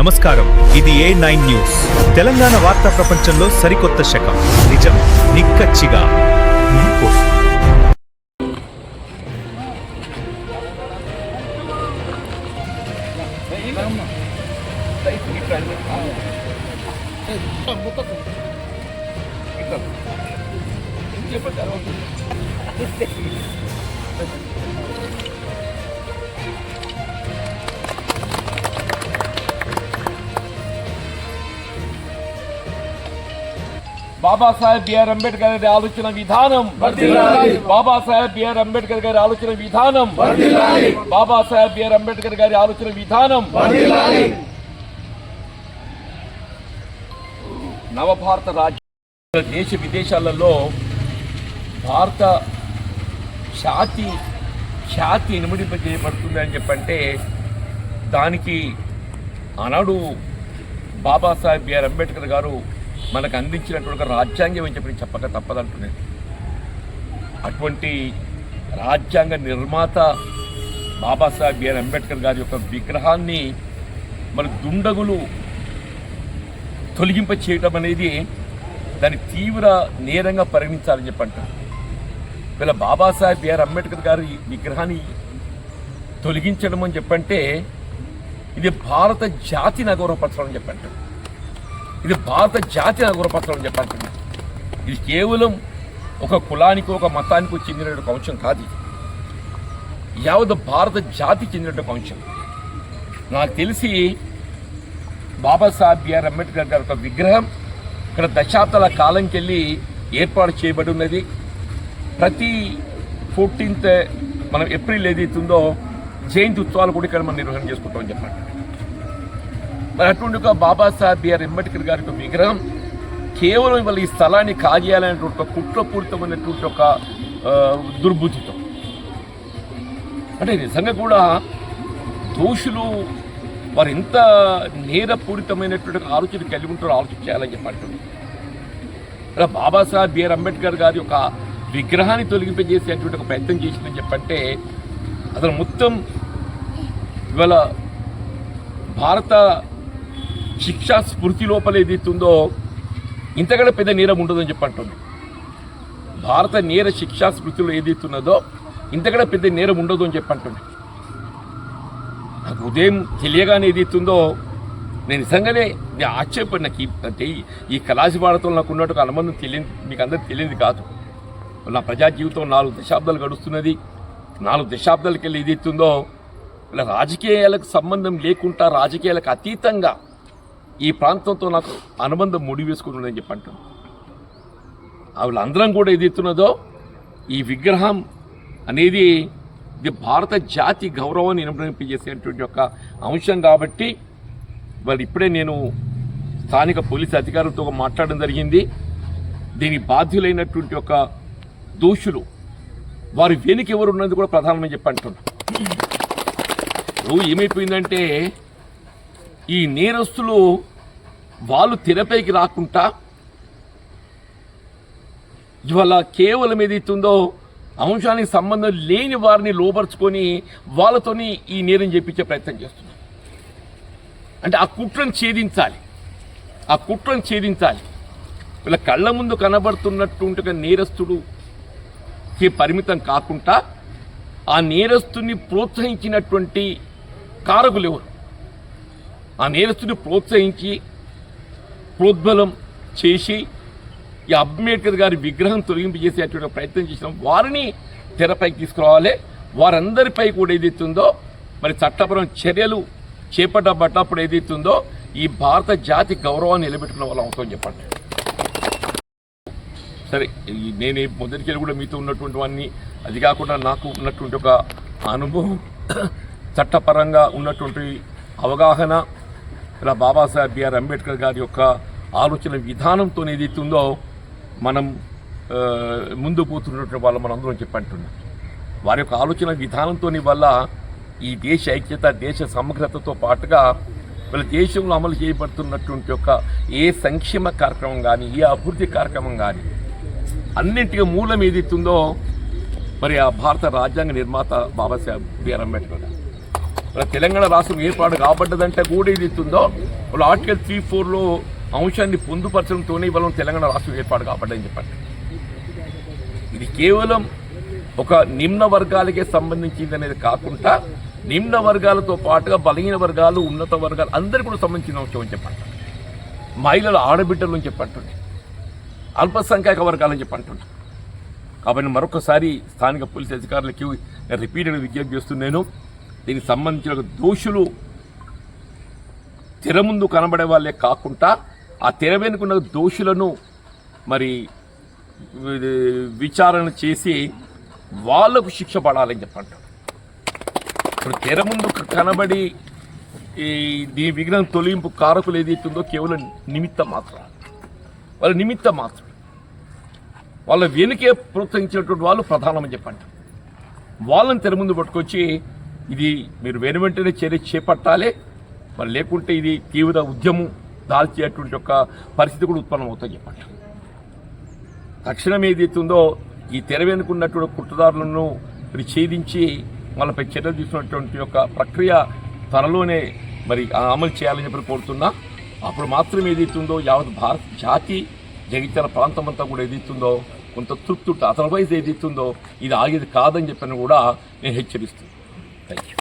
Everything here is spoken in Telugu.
నమస్కారం, ఇది A9 న్యూస్. తెలంగాణ వార్తా ప్రపంచంలో సరికొత్త శకం. నిజం నిక్కచ్చిగా మీకోసం. బాబాసాహెబ్ బిఆర్ అంబేద్కర్ గారి ఆలోచన విధానం, బాబాసాహెబ్ బిఆర్ అంబేద్కర్ గారి ఆలోచన విధానం, బాబాసాహెబ్ బిఆర్ అంబేద్కర్ గారి ఆలోచన విధానం. నవభారత రాజ్య దేశ విదేశాలలో భారత ఖ్యాతి ఇనుమడింపజేయబడుతుంది అని చెప్పంటే దానికి ఆనాడు బాబాసాహెబ్ బిఆర్ అంబేద్కర్ గారు మనకు అందించినటువంటి రాజ్యాంగం అని చెప్పి చెప్పక తప్పదంటున్నాను. అటువంటి రాజ్యాంగ నిర్మాత బాబాసాహెబ్ బిఆర్ అంబేద్కర్ గారి యొక్క విగ్రహాన్ని మన దుండగులు తొలగింప చేయడం అనేది దాన్ని తీవ్ర నేరంగా పరిగణించాలని చెప్పంటారు. వీళ్ళ బాబాసాహెబ్ బిఆర్ అంబేద్కర్ గారి విగ్రహాన్ని తొలగించడం అని చెప్పంటే ఇది భారత జాతిని అగౌరవపరచడం అని చెప్పంటారు. ఇది భారత జాతిని అగౌరవపరచడం అని చెప్పంటున్నాను. ఇది కేవలం ఒక కులానికి ఒక మతానికి చెందినటువంటి అంశం కాదు. ఇది యావత్ భారత జాతికి చెందినటువంటి అంశం. నాకు తెలిసి బాబాసాహెబ్ బిఆర్ అంబేద్కర్ గారి ఒక విగ్రహం ఇక్కడ దశాబ్దాల కాలంకి వెళ్ళి ఏర్పాటు చేయబడి ఉన్నది. ప్రతి 14th మనం ఏప్రిల్ ఏదైతుందో జయంతి ఉత్సవాలు కూడా ఇక్కడ మనం నిర్వహణ చేసుకుంటామని చెప్పండి. మరి అటువంటి ఒక బాబాసాహెబ్ బిఆర్ అంబేద్కర్ గారి యొక్క విగ్రహం కేవలం ఇవాళ ఈ స్థలాన్ని కాజేయాలనేటువంటి ఒక కుట్రపూరితమైనటువంటి ఒక దుర్బుద్ధితో, అంటే నిజంగా కూడా దోషులు వారు ఎంత నేరపూరితమైనటువంటి ఆలోచన కలిగి ఉంటారో ఆలోచించాలని చెప్పంటున్నారు. ఇలా బాబాసాహెబ్ బిఆర్ అంబేద్కర్ గారి యొక్క విగ్రహాన్ని తొలగింపజేసేటువంటి ఒక ప్రయత్నం చేసిందని చెప్పంటే అసలు మొత్తం ఇవాళ భారత శిక్షా స్మృతి లోపల ఏదైతుందో ఇంతకంటే పెద్ద నేరం ఉండదని చెప్పంటుంది. భారత నేర శిక్షా స్మృతిలో ఏదైతున్నదో ఇంతకంటే పెద్ద నేరం ఉండదు అని చెప్పంటుంది. నాకు ఉదయం తెలియగానే ఏదైతుందో నేను నిజంగానే ఆశ్చర్యపడి నాకు అంటే ఈ కళాశివాడతో నాకు ఉన్నట్టు అనుబంధం తెలియదు, మీకు అందరికి తెలియదు కాదు. నా ప్రజా జీవితం 4 దశాబ్దాలు గడుస్తున్నది. 4 దశాబ్దాలకి వెళ్ళి ఏదైతుందో ఇలా రాజకీయాలకు సంబంధం లేకుండా రాజకీయాలకు అతీతంగా ఈ ప్రాంతంతో నాకు అనుబంధం ముడివేసుకుని ఉందని చెప్పి అంటాను. వాళ్ళందరం కూడా ఏదైతున్నదో ఈ విగ్రహం అనేది ఇది భారత జాతి గౌరవాన్ని ఇనుమడింపజేసేటువంటి ఒక అంశం కాబట్టి వాళ్ళు ఇప్పుడే నేను స్థానిక పోలీసు అధికారులతో మాట్లాడడం జరిగింది. దీని బాధ్యులైనటువంటి ఒక దోషులు వారి వెనుక ఎవరు ఉన్నది కూడా ప్రధానమని చెప్పి అంటున్నారు. ఏమైపోయిందంటే ఈ నేరస్తులు వాళ్ళు తెరపైకి రాకుండా ఇవాళ కేవలం ఏదైతుందో అంశానికి సంబంధం లేని వారిని లోపరుచుకొని వాళ్ళతోని ఈ నేరం చేయించే ప్రయత్నం చేస్తున్నారు. అంటే ఆ కుట్రను ఛేదించాలి. వీళ్ళ కళ్ళ ముందు కనబడుతున్నటువంటి నేరస్తుడుకి పరిమితం కాకుండా ఆ నేరస్తుని ప్రోత్సహించినటువంటి కారకులు ఎవరు, ఆ నేరస్తుని ప్రోత్సహించి ప్రోద్బలం చేసి ఈ అంబేద్కర్ గారి విగ్రహం తొలగింపజేసేటువంటి ప్రయత్నం చేసిన వారిని తెరపైకి తీసుకురావాలి. వారందరిపై కూడా ఏదైతుందో మరి చట్టపరమైన చర్యలు చేపట్టబడ్డప్పుడు ఏదైతుందో ఈ భారత జాతి గౌరవాన్ని నిలబెట్టుకున్న వాళ్ళు అవుతామని చెప్పండి. సరే, నేను మొదటికెళ్ళి కూడా మీతో ఉన్నటువంటి వాడిని, అది కాకుండా నాకు ఉన్నటువంటి ఒక అనుభవం, చట్టపరంగా ఉన్నటువంటి అవగాహన, ఇలా బాబాసాహెబ్ బిఆర్ అంబేద్కర్ గారి యొక్క ఆలోచన విధానంతో ఏదైతుందో మనం ముందు పోతున్నటువంటి వాళ్ళు మనందరం చెప్పంటున్నాం. వారి యొక్క ఆలోచన విధానంతో వల్ల ఈ దేశ ఐక్యత, దేశ సమగ్రతతో పాటుగా వీళ్ళ దేశంలో అమలు చేయబడుతున్నటువంటి యొక్క ఏ సంక్షేమ కార్యక్రమం కానీ ఏ అభివృద్ధి కార్యక్రమం కానీ అన్నింటికీ మూలం ఏదైతుందో మరి ఆ భారత రాజ్యాంగ నిర్మాత బాబాసాహెబ్ బిఆర్ అంబేద్కర్. మన తెలంగాణ రాష్ట్రం ఏర్పాటు కాబడ్డదంటే కూడా ఇది ఇస్తుందో వాళ్ళు ఆర్టికల్ 3(4)లో అంశాన్ని పొందుపరచడంతోనే ఇవాళ తెలంగాణ రాష్ట్రం ఏర్పాటు కాబడ్డని చెప్పండి. ఇది కేవలం ఒక నిమ్న వర్గాలకే సంబంధించింది అనేది కాకుండా నిమ్న వర్గాలతో పాటుగా బలహీన వర్గాలు, ఉన్నత వర్గాలు అందరికీ కూడా సంబంధించిన అంశం అని చెప్పండి. మహిళల ఆడబిడ్డలు అని చెప్పండి, అల్పసంఖ్యాక వర్గాలని చెప్పంటున్నా. కాబట్టి మరొకసారి స్థానిక పోలీసు అధికారులకి రిపీటెడ్ విజ్ఞప్తి చేస్తున్నాను. దీనికి సంబంధించిన దోషులు తెర ముందు కనబడే వాళ్ళే కాకుండా ఆ తెర వెనుకున్న దోషులను మరి విచారణ చేసి వాళ్లకు శిక్ష పడాలని చెప్పంటారు. ఇప్పుడు తెర ముందు కనబడి దీని విఘ్నం తొలగింపు కారకులు ఏదైతుందో కేవలం నిమిత్తం మాత్రం, వాళ్ళ నిమిత్తం మాత్రం, వాళ్ళ వెనుకే ప్రోత్సహించినటువంటి వాళ్ళు ప్రధానమని చెప్పండి. వాళ్ళని తెర ముందు పట్టుకొచ్చి ఇది మీరు వెంటనే చర్య చేపట్టాలి, మరి లేకుంటే ఇది తీవ్ర ఉద్యమం దాల్చేటువంటి ఒక పరిస్థితి కూడా ఉత్పన్నం అవుతుందని చెప్పండి. తక్షణం ఏదైతుందో ఈ తెర వెనుకున్నటువంటి కుట్రదారులను ఛేదించి వాళ్ళపై చర్యలు తీసుకున్నటువంటి ఒక ప్రక్రియ త్వరలోనే మరి అమలు చేయాలని చెప్పి కోరుతున్నా. అప్పుడు మాత్రం ఏదైతుందో యావత్ భారత జాతి జగిత్యాల ప్రాంతం అంతా కూడా ఏదైతుందో కొంత తృప్తి, అదర్వైజ్ ఏదైతుందో ఇది ఆగేది కాదని చెప్పని కూడా నేను హెచ్చరిస్తున్నాను. Thank you.